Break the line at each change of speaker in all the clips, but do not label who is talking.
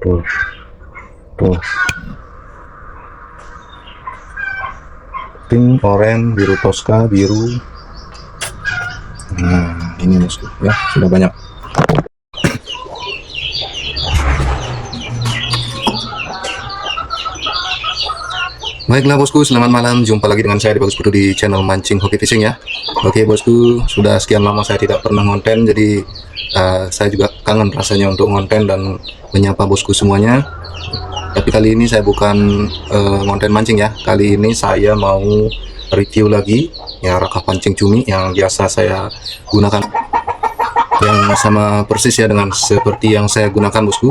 tuh, tuh, pink, oranye, biru Tosca, biru. Nah, ini bosku ya, sudah banyak. Baiklah bosku, selamat malam. Jumpa lagi dengan saya di Bagus Putu di channel Mancing Hoki Fishing ya. Oke bosku, sudah sekian lama saya tidak pernah ngonten, jadi saya juga kangen rasanya untuk ngonten dan menyapa bosku semuanya. Tapi kali ini saya bukan ngonten mancing ya. Kali ini saya mau review lagi ya rakah pancing cumi yang biasa saya gunakan, yang sama persis ya dengan seperti yang saya gunakan bosku.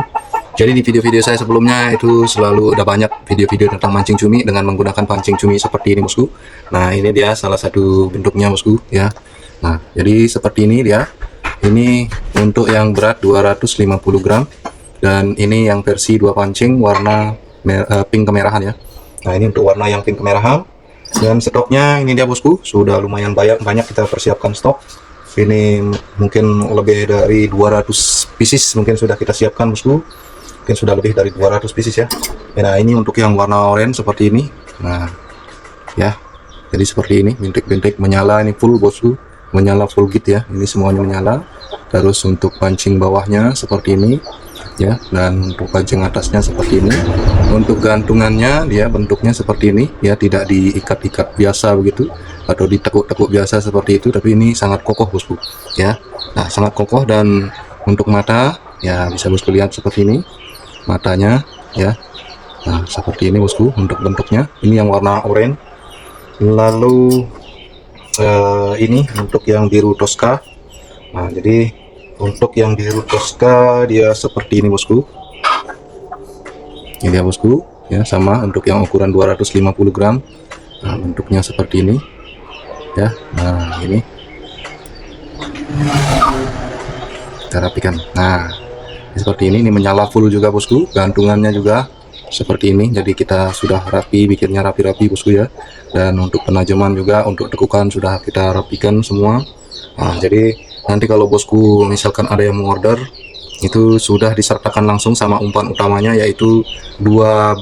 Jadi di video-video saya sebelumnya itu selalu ada banyak video-video tentang mancing cumi dengan menggunakan pancing cumi seperti ini bosku. Nah ini dia salah satu bentuknya bosku ya. Nah jadi seperti ini dia. Ini untuk yang berat 250 gram dan ini yang versi 2 pancing warna pink kemerahan ya. Nah ini untuk warna yang pink kemerahan. Dan stoknya ini dia bosku, sudah lumayan banyak kita persiapkan stok. Ini mungkin lebih dari 200 pieces mungkin sudah kita siapkan bosku. Mungkin sudah lebih dari 200 pieces ya. Nah ini untuk yang warna oranye seperti ini. Nah ya, jadi seperti ini, bintik-bintik menyala, ini full bosku, menyala full git ya, ini semuanya menyala. Terus untuk pancing bawahnya seperti ini ya, dan untuk pancing atasnya seperti ini. Untuk gantungannya dia bentuknya seperti ini ya, tidak diikat-ikat biasa begitu atau ditekuk-tekuk biasa seperti itu, tapi ini sangat kokoh bosku ya. Nah sangat kokoh. Dan untuk mata ya bisa bosku lihat seperti ini matanya ya. Nah seperti ini bosku untuk bentuknya, ini yang warna oranye. Lalu ini untuk yang biru Tosca. Nah jadi untuk yang biru Tosca dia seperti ini bosku, ini ya bosku ya, sama untuk yang ukuran 250 gram. Nah bentuknya seperti ini ya. Nah ini kita rapikan. Nah seperti ini menyala full juga bosku, gantungannya juga seperti ini, jadi kita sudah rapi, bikinnya rapi-rapi bosku ya. Dan untuk penajaman juga, untuk tekukan sudah kita rapikan semua. Nah jadi nanti kalau bosku misalkan ada yang mengorder, itu sudah disertakan langsung sama umpan utamanya, yaitu dua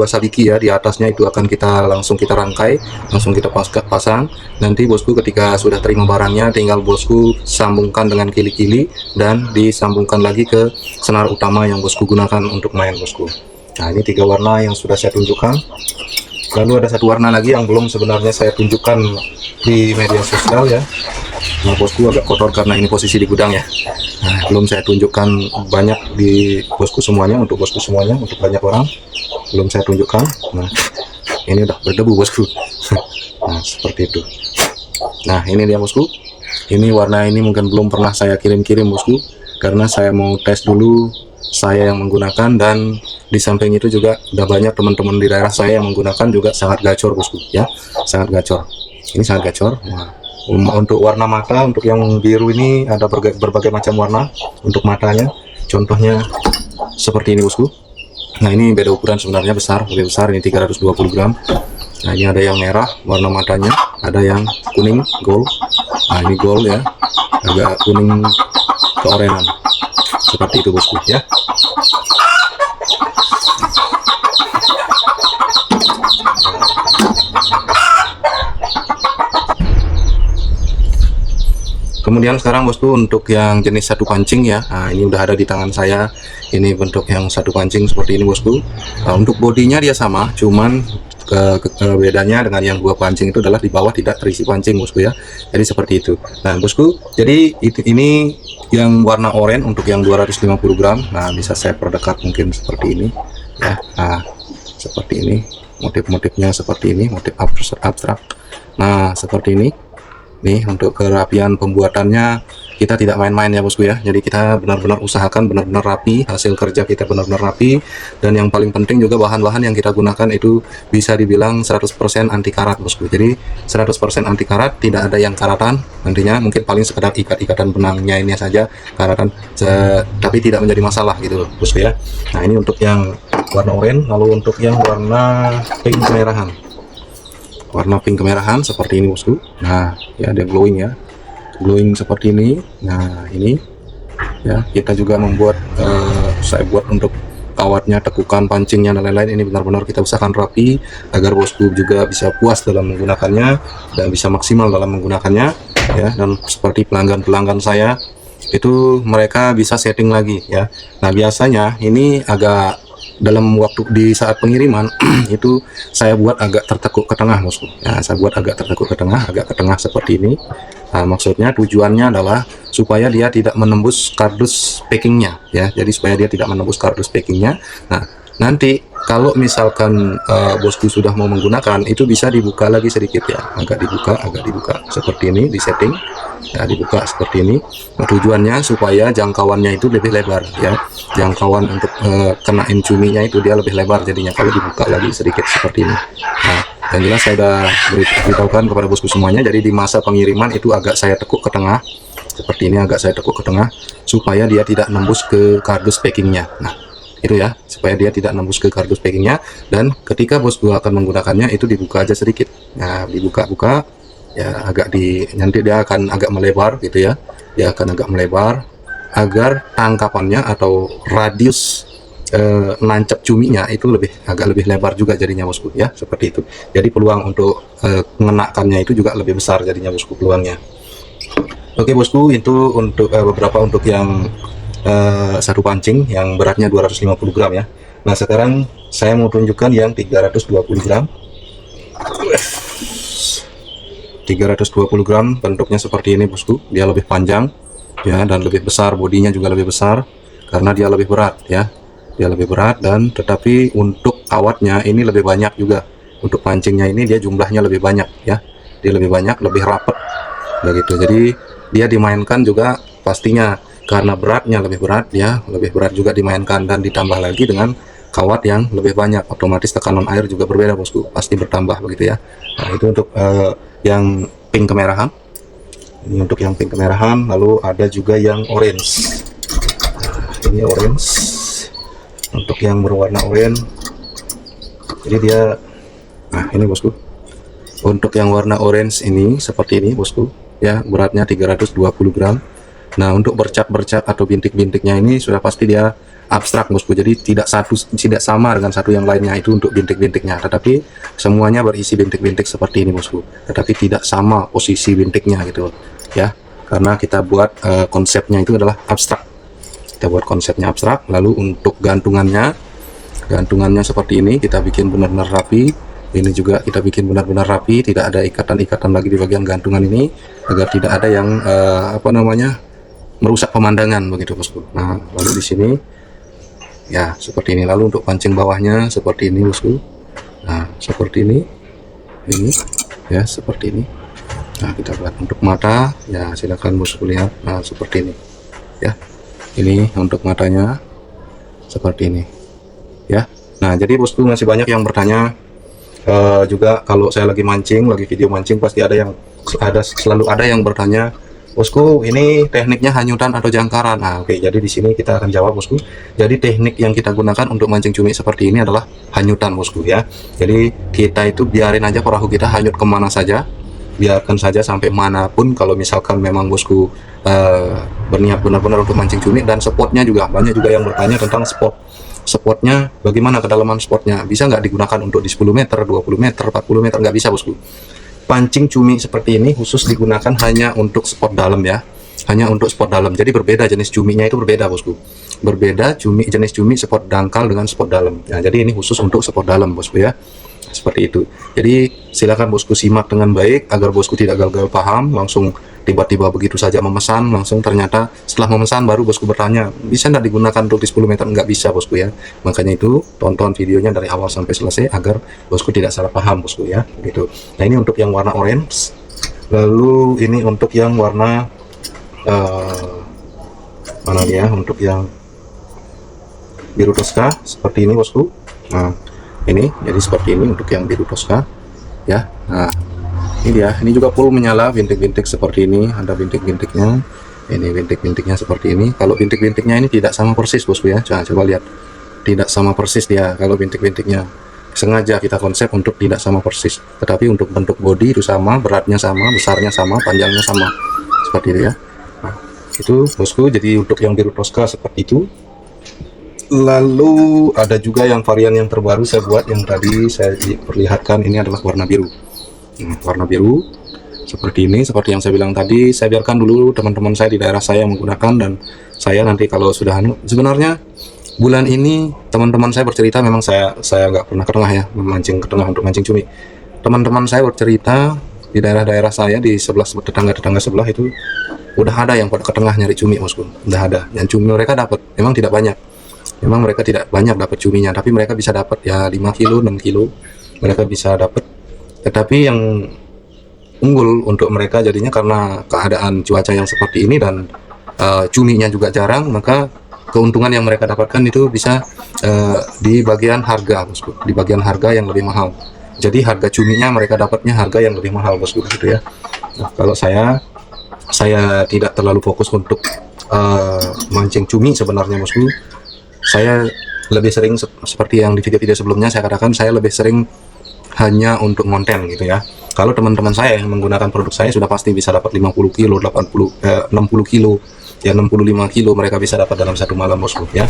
sabiki ya. Di atasnya itu akan kita langsung kita rangkai, langsung kita pasang. Nanti bosku ketika sudah terima barangnya, tinggal bosku sambungkan dengan kili-kili dan disambungkan lagi ke senar utama yang bosku gunakan untuk main bosku. Nah ini 3 warna yang sudah saya tunjukkan. Lalu ada 1 warna lagi yang belum sebenarnya saya tunjukkan di media sosial ya. Nah bosku agak kotor karena ini posisi di gudang ya. Nah belum saya tunjukkan banyak di bosku semuanya, untuk bosku semuanya, untuk banyak orang belum saya tunjukkan. Nah ini udah berdebu bosku. Nah seperti itu. Nah ini dia bosku, ini warna ini mungkin belum pernah saya kirim-kirim bosku, karena saya mau tes dulu saya yang menggunakan. Dan di samping itu juga udah banyak teman-teman di daerah saya yang menggunakan, juga sangat gacor bosku ya, sangat gacor. Ini sangat gacor. Nah, untuk warna mata, untuk yang biru ini ada berbagai macam warna untuk matanya. Contohnya seperti ini bosku. Nah ini beda ukuran sebenarnya, besar, lebih besar, ini 320 gram. Nah ini ada yang merah warna matanya, ada yang kuning gold. Nah ini gold ya, agak kuning keorenan seperti itu bosku ya. Kemudian sekarang bosku untuk yang jenis 1 pancing ya. Nah ini udah ada di tangan saya, ini bentuk yang 1 pancing seperti ini bosku. Nah, untuk bodinya dia sama, cuman bedanya dengan yang 2 pancing itu adalah di bawah tidak terisi pancing bosku ya. Jadi seperti itu. Nah bosku, jadi ini yang warna oranye untuk yang 250 gram. Nah bisa saya perdekat mungkin seperti ini ya. Nah seperti ini, motif-motifnya seperti ini, motif abstrak. Nah seperti ini nih. Untuk kerapian pembuatannya kita tidak main-main ya bosku ya. Jadi kita benar-benar usahakan benar-benar rapi, hasil kerja kita benar-benar rapi. Dan yang paling penting juga bahan-bahan yang kita gunakan itu bisa dibilang 100% anti karat bosku. Jadi 100% anti karat, tidak ada yang karatan nantinya. Mungkin paling sekedar ikat-ikatan benangnya ini saja karatan, tapi tidak menjadi masalah gitu bosku ya. Nah ini untuk yang warna oranye. Lalu untuk yang warna pink kemerahan, warna pink kemerahan seperti ini bosku. Nah ya, ada glowing ya, glowing seperti ini. Nah ini ya, kita juga membuat saya buat untuk kawatnya, tekukan pancingnya dan lain-lain ini benar-benar kita usahakan rapi agar bosku juga bisa puas dalam menggunakannya dan bisa maksimal dalam menggunakannya ya. Dan seperti pelanggan-pelanggan saya itu mereka bisa setting lagi ya. Nah biasanya ini agak dalam waktu di saat pengiriman itu saya buat agak tertekuk ke tengah bosku ya, saya buat agak tertekuk ke tengah, agak ke tengah seperti ini. Nah, maksudnya tujuannya adalah supaya dia tidak menembus kardus packingnya ya, jadi supaya dia tidak menembus kardus packingnya. Nah nanti kalau misalkan bosku sudah mau menggunakan itu bisa dibuka lagi sedikit ya, agak dibuka seperti ini, di setting ya, dibuka seperti ini. Nah, tujuannya supaya jangkauannya itu lebih lebar ya, jangkauan untuk kenain cuminya itu dia lebih lebar jadinya kalau dibuka lagi sedikit seperti ini. Nah yang jelas saya sudah beritahukan kepada bosku semuanya, jadi di masa pengiriman itu agak saya tekuk ke tengah seperti ini, agak saya tekuk ke tengah supaya dia tidak nembus ke kardus packingnya. Nah itu ya, supaya dia tidak nembus ke kardus packingnya. Dan ketika bosku akan menggunakannya itu dibuka aja sedikit. Nah dibuka-buka ya, nanti dia akan agak melebar gitu ya, dia akan agak melebar agar tangkapannya atau radius nancap cuminya itu agak lebih lebar juga jadinya bosku ya, seperti itu. Jadi peluang untuk mengenakannya itu juga lebih besar jadinya bosku, peluangnya. Oke bosku, itu untuk beberapa untuk yang satu pancing yang beratnya 250 gram ya. Nah sekarang saya mau tunjukkan yang 320 gram. 320 gram bentuknya seperti ini bosku, dia lebih panjang ya dan lebih besar, bodinya juga lebih besar karena dia lebih berat ya, dia lebih berat. Dan tetapi untuk kawatnya ini lebih banyak juga, untuk pancingnya ini dia jumlahnya lebih banyak ya, dia lebih banyak, lebih rapet begitu. Jadi dia dimainkan juga pastinya karena beratnya lebih berat, ya lebih berat juga dimainkan, dan ditambah lagi dengan kawat yang lebih banyak, otomatis tekanan air juga berbeda bosku, pasti bertambah begitu ya. Nah itu untuk yang pink kemerahan, ini untuk yang pink kemerahan. Lalu ada juga yang orange, ini orange, untuk yang berwarna oranye. Jadi dia, nah ini bosku, untuk yang warna orange ini seperti ini bosku ya, beratnya 320 gram. Nah untuk bercak-bercak atau bintik-bintiknya ini sudah pasti dia abstrak bosku, jadi tidak sama dengan satu yang lainnya itu untuk bintik-bintiknya, tetapi semuanya berisi bintik-bintik seperti ini bosku, tetapi tidak sama posisi bintiknya gitu ya, karena kita buat konsepnya itu adalah abstrak, kita buat konsepnya abstrak. Lalu untuk gantungannya seperti ini kita bikin benar-benar rapi, ini juga kita bikin benar-benar rapi, tidak ada ikatan-ikatan lagi di bagian gantungan ini agar tidak ada yang merusak pemandangan begitu bosku. Nah lalu di sini ya seperti ini. Lalu untuk pancing bawahnya seperti ini bosku, nah seperti ini ya, seperti ini. Nah kita buat untuk mata ya, silakan bosku lihat, nah seperti ini ya, ini untuk matanya seperti ini ya. Nah jadi bosku masih banyak yang bertanya juga kalau saya lagi mancing, lagi video mancing, pasti selalu ada yang bertanya, bosku ini tekniknya hanyutan atau jangkaran. Nah oke, jadi di sini kita akan jawab bosku. Jadi teknik yang kita gunakan untuk mancing cumi seperti ini adalah hanyutan bosku ya. Jadi kita itu biarin aja perahu kita hanyut kemana saja, biarkan saja sampai manapun. Kalau misalkan memang bosku berniat benar-benar untuk mancing cumi, dan spotnya juga banyak juga yang bertanya tentang spotnya, bagaimana kedalaman spotnya, bisa nggak digunakan untuk di 10 meter, 20 meter, 40 meter? Nggak bisa bosku. Pancing cumi seperti ini khusus digunakan hanya untuk spot dalam ya, hanya untuk spot dalam. Jadi berbeda, jenis cuminya itu berbeda bosku, berbeda jenis cumi spot dangkal dengan spot dalam. Nah jadi ini khusus untuk spot dalam bosku ya, seperti itu. Jadi silakan bosku simak dengan baik agar bosku tidak gagal paham, langsung tiba-tiba begitu saja memesan, langsung ternyata setelah memesan baru bosku bertanya, bisa tidak digunakan untuk di 10 meter? Nggak bisa bosku ya. Makanya itu tonton videonya dari awal sampai selesai agar bosku tidak salah paham bosku ya, gitu. Nah ini untuk yang warna orange, lalu ini untuk yang warna mana dia, untuk yang biru toska seperti ini bosku. Nah ini jadi seperti ini untuk yang biru toska ya. Nah ini dia, ini juga full menyala, bintik-bintik seperti ini, ada bintik-bintiknya, ini bintik-bintiknya seperti ini. Kalau bintik-bintiknya ini tidak sama persis bosku ya, coba lihat, tidak sama persis dia kalau bintik-bintiknya, sengaja kita konsep untuk tidak sama persis, tetapi untuk bentuk body itu sama, beratnya sama, besarnya sama, panjangnya sama, seperti itu ya. Nah itu bosku, jadi untuk yang biru toska seperti itu Lalu ada juga yang varian yang terbaru saya buat, yang tadi saya perlihatkan, ini adalah warna biru. Warna biru seperti ini, seperti yang saya bilang tadi, saya biarkan dulu teman-teman saya di daerah saya yang menggunakan, dan saya nanti kalau sudah sebenarnya bulan ini teman-teman saya bercerita, memang saya nggak pernah ke tengah ya, memancing ke tengah untuk mancing cumi. Teman-teman saya bercerita di daerah-daerah saya, di sebelah tetangga-tetangga sebelah itu udah ada yang pada ke tengah nyari cumi, bosku. Udah ada, yang cumi mereka dapat, memang tidak banyak. Memang mereka tidak banyak dapat cuminya, tapi mereka bisa dapat ya 5 kilo, 6 kilo mereka bisa dapat. Tetapi yang unggul untuk mereka jadinya karena keadaan cuaca yang seperti ini dan cuminya juga jarang, maka keuntungan yang mereka dapatkan itu bisa di bagian harga, bosku, di bagian harga yang lebih mahal. Jadi harga cuminya mereka dapatnya harga yang lebih mahal, bosku, gitu ya. Nah, kalau saya tidak terlalu fokus untuk mancing cumi sebenarnya, bosku. Saya lebih sering seperti yang di video-video sebelumnya saya katakan, saya lebih sering hanya untuk konten gitu ya. Kalau teman-teman saya yang menggunakan produk saya sudah pasti bisa dapat 50 kilo, 60 kilo, ya 65 kilo mereka bisa dapat dalam satu malam, bosku, ya.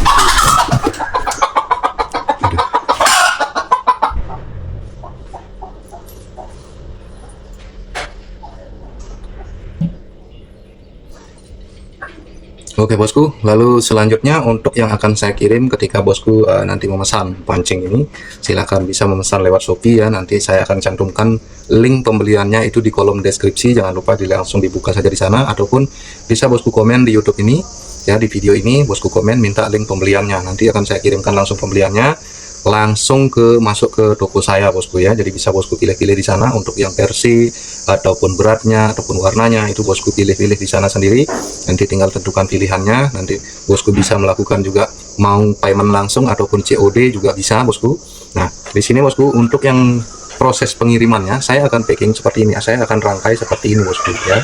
Oke, bosku, lalu selanjutnya untuk yang akan saya kirim ketika bosku nanti memesan pancing ini, silahkan bisa memesan lewat Shopee ya. Nanti saya akan cantumkan link pembeliannya itu di kolom deskripsi, jangan lupa langsung dibuka saja di sana, ataupun bisa bosku komen di YouTube ini ya, di video ini bosku komen minta link pembeliannya, nanti akan saya kirimkan langsung pembeliannya langsung masuk ke toko saya, bosku ya. Jadi bisa bosku pilih-pilih di sana untuk yang versi ataupun beratnya ataupun warnanya, itu bosku pilih-pilih di sana sendiri. Nanti tinggal tentukan pilihannya, nanti bosku bisa melakukan juga mau payment langsung ataupun COD juga bisa, bosku. Nah, di sini bosku untuk yang proses pengirimannya saya akan packing seperti ini, saya akan rangkai seperti ini, bosku ya.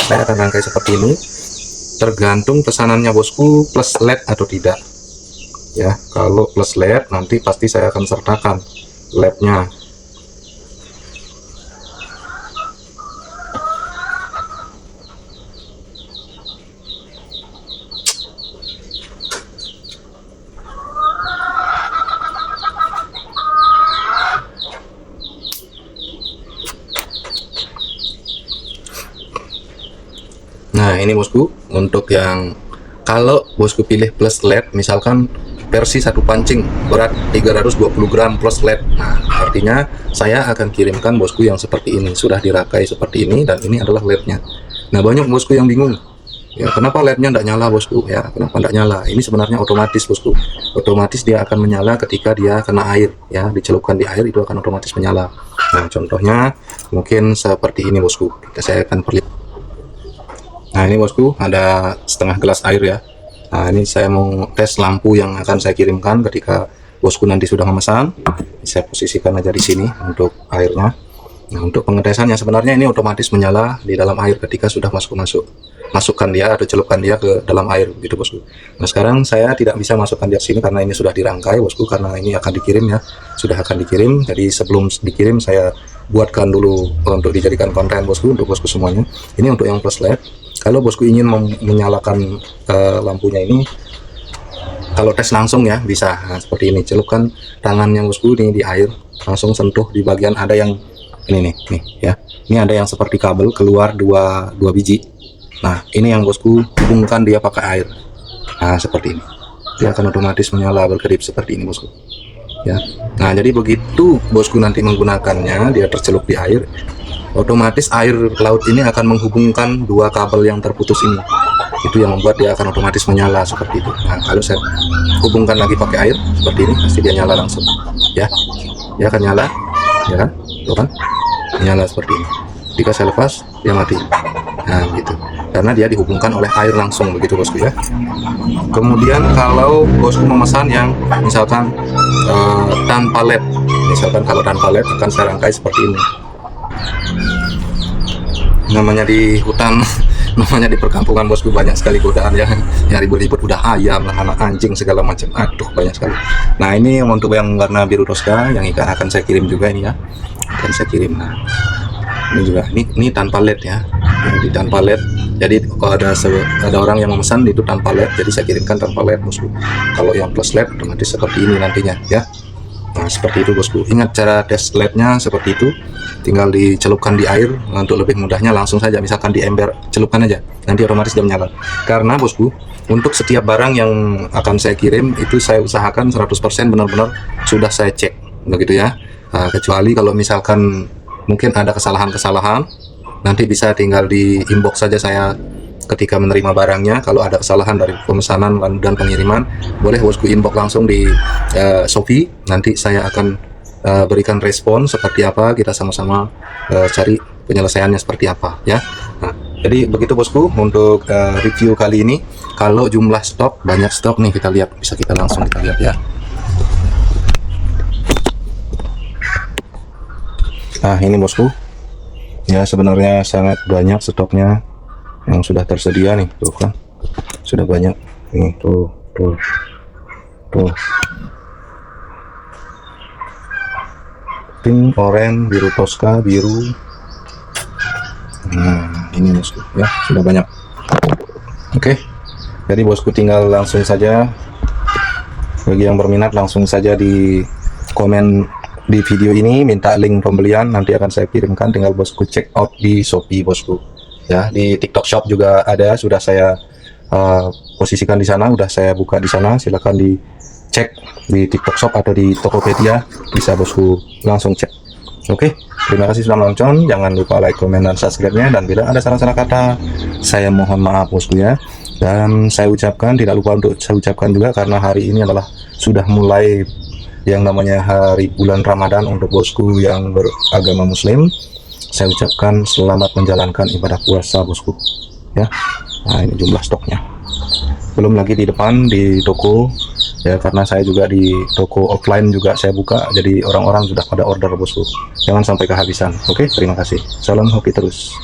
Saya akan rangkai seperti ini, tergantung pesanannya bosku plus LED atau tidak ya. Kalau plus LED nanti pasti saya akan sertakan LED-nya. Nah, ini bosku untuk yang kalau bosku pilih plus LED, misalkan versi satu pancing berat 320 gram plus LED. Nah, artinya saya akan kirimkan bosku yang seperti ini, sudah dirakai seperti ini, dan ini adalah LED-nya. Nah, banyak bosku yang bingung ya, kenapa LED-nya tidak nyala, bosku ya, kenapa tidak nyala. Ini sebenarnya otomatis, bosku, otomatis dia akan menyala ketika dia kena air ya, dicelupkan di air itu akan otomatis menyala. Nah, contohnya mungkin seperti ini, bosku, saya akan perlihatkan. Nah, ini bosku ada setengah gelas air ya. Nah, ini saya mau tes lampu yang akan saya kirimkan ketika bosku nanti sudah memesan. Saya posisikan aja di sini untuk airnya. Nah, untuk pengetesannya sebenarnya ini otomatis menyala di dalam air ketika sudah masukkan dia atau celupkan dia ke dalam air gitu, bosku. Nah, sekarang saya tidak bisa masukkan di sini karena ini sudah dirangkai, bosku, karena ini akan dikirim ya, sudah akan dikirim. Jadi sebelum dikirim saya buatkan dulu untuk dijadikan konten, bosku, untuk bosku semuanya. Ini untuk yang plus LED. Kalau bosku ingin menyalakan lampunya ini, kalau tes langsung ya bisa. Nah, seperti ini, celupkan tangannya bosku ini di air, langsung sentuh di bagian ada yang ini nih ya. Ini ada yang seperti kabel keluar dua biji. Nah, ini yang bosku hubungkan dia pakai air. Nah, seperti ini. Dia akan otomatis menyala berkedip seperti ini, bosku. Ya. Nah, jadi begitu bosku nanti menggunakannya, dia tercelup di air, otomatis air laut ini akan menghubungkan dua kabel yang terputus ini. Itu yang membuat dia akan otomatis menyala seperti itu. Nah, kalau saya hubungkan lagi pakai air seperti ini, pasti dia nyala langsung. Ya, dia akan nyala, ya kan? Tuh kan? Nyala seperti ini. Jika saya lepas, dia mati. Nah, begitu. Karena dia dihubungkan oleh air langsung, begitu, bosku ya. Kemudian kalau bosku memesan yang misalkan tanpa LED, misalkan kalau tanpa LED akan saya rangkai seperti ini. Namanya di hutan, namanya di perkampungan, bosku, banyak sekali godaan ya, yang ribut-ribut, udah ayam lah, anak anjing segala macam, aduh banyak sekali. Nah, ini untuk yang warna biru toska yang akan saya kirim juga ini ya, akan saya kirim. Nah, ini juga ini tanpa LED ya, di tanpa LED. Jadi kalau ada orang yang memesan itu tanpa LED, jadi saya kirimkan tanpa LED bosku. Kalau yang plus LED otomatis seperti ini nantinya ya. Nah seperti itu bosku. Ingat cara tes LED-nya seperti itu, tinggal dicelupkan di air. Untuk lebih mudahnya langsung saja, misalkan di ember celupkan aja, nanti otomatis dia menyala. Karena bosku, untuk setiap barang yang akan saya kirim itu saya usahakan 100% benar-benar sudah saya cek begitu ya. Kecuali kalau misalkan mungkin ada kesalahan-kesalahan, nanti bisa tinggal di inbox saja saya ketika menerima barangnya. Kalau ada kesalahan dari pemesanan dan pengiriman, boleh bosku inbox langsung di Shopee. Nanti saya akan berikan respon seperti apa, kita sama-sama cari penyelesaiannya seperti apa ya. Nah, jadi begitu bosku untuk review kali ini. Kalau jumlah stok, banyak stok nih, kita lihat, bisa kita langsung kita lihat ya. Nah ini bosku ya, sebenarnya sangat banyak stoknya yang sudah tersedia nih, tuh kan sudah banyak nih, tuh pink, oranye, biru Tosca, biru. Nah ini bosku ya, sudah banyak. Oke, jadi bosku tinggal langsung saja, bagi yang berminat langsung saja di komen di video ini, minta link pembelian, nanti akan saya kirimkan, tinggal bosku check out di Shopee bosku ya. Di TikTok Shop juga ada, sudah saya posisikan di sana, sudah saya buka di sana, silahkan dicek di TikTok Shop atau di Tokopedia, bisa bosku langsung cek. Oke, terima kasih sudah menonton, jangan lupa like, komen, dan subscribe-nya, dan bila ada salah-salah kata saya mohon maaf bosku ya. Dan saya ucapkan, tidak lupa untuk saya ucapkan juga, karena hari ini adalah sudah mulai yang namanya hari bulan Ramadan untuk bosku yang beragama Muslim. Saya ucapkan selamat menjalankan ibadah puasa bosku ya. Nah ini jumlah stoknya, belum lagi di depan di toko ya, karena saya juga di toko offline juga saya buka, jadi orang-orang sudah pada order bosku, jangan sampai kehabisan. Oke, terima kasih, salam hoki terus.